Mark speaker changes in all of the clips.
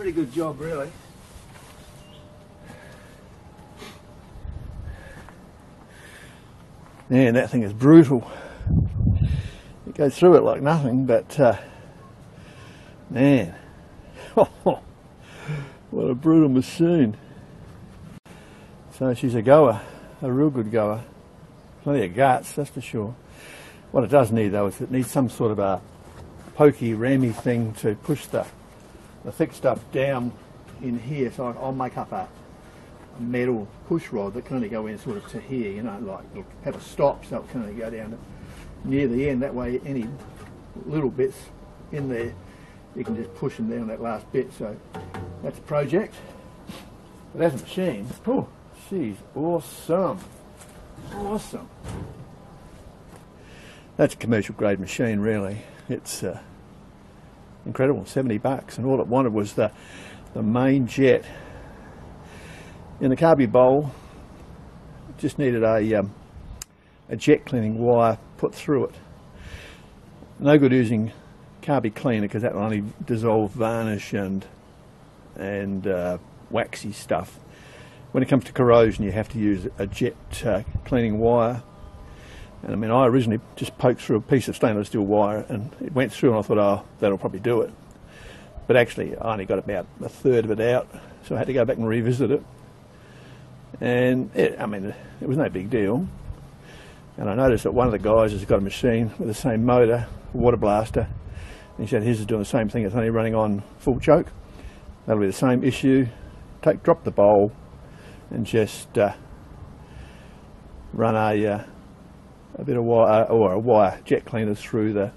Speaker 1: pretty good job, really. Man, that thing is brutal. It goes through it like nothing, but man, what a brutal machine. So she's a goer, a real good goer. Plenty of guts, that's for sure. What it does need though is it needs some sort of a pokey, rammy thing to push the thick stuff down in here. So I'll make up a metal push rod that can only go in sort of to here, you know, like it'll have a stop so it can only go down to near the end. That way any little bits in there, you can just push them down that last bit. So that's a project. But as a machine, oh, she's awesome. Awesome. That's a commercial grade machine, really. It's incredible, 70 bucks, and all it wanted was the main jet. In the carby bowl, it just needed a jet cleaning wire put through it. No good using carby cleaner because that will only dissolve varnish and waxy stuff. When it comes to corrosion, you have to use a jet cleaning wire. And I mean, I originally just poked through a piece of stainless steel wire and it went through, and I thought, oh, that'll probably do it. But actually, I only got about a third of it out, so I had to go back and revisit it. And I mean, it was no big deal. And I noticed that one of the guys has got a machine with the same motor, a water blaster. And he said his is doing the same thing, it's only running on full choke. That'll be the same issue. Drop the bowl and just run a bit of wire or a wire jet cleaner through the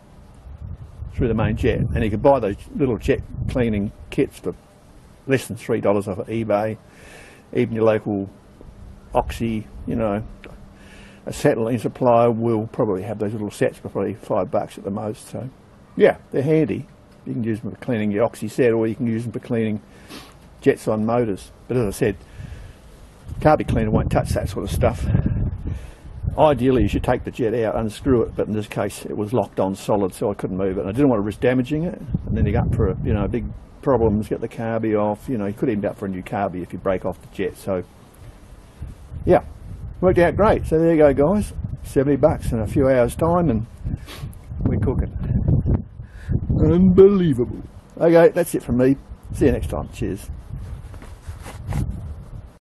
Speaker 1: main jet. And you could buy those little jet cleaning kits for less than $3 off of eBay. Even your local Oxy, you know, acetylene supplier will probably have those little sets for probably $5 at the most. So yeah, they're handy. You can use them for cleaning your Oxy set, or you can use them for cleaning jets on motors. But as I said, carby cleaner won't touch that sort of stuff. Ideally you should take the jet out, unscrew it, but in this case it was locked on solid, so I couldn't move it, and I didn't want to risk damaging it, and then you go up for big problems, get the carby off. You could end up for a new carby if you break off the jet. So yeah, worked out great. So there you go, guys, 70 bucks in a few hours time, and we're cooking. Unbelievable. Okay, that's it from me. See you next time. Cheers.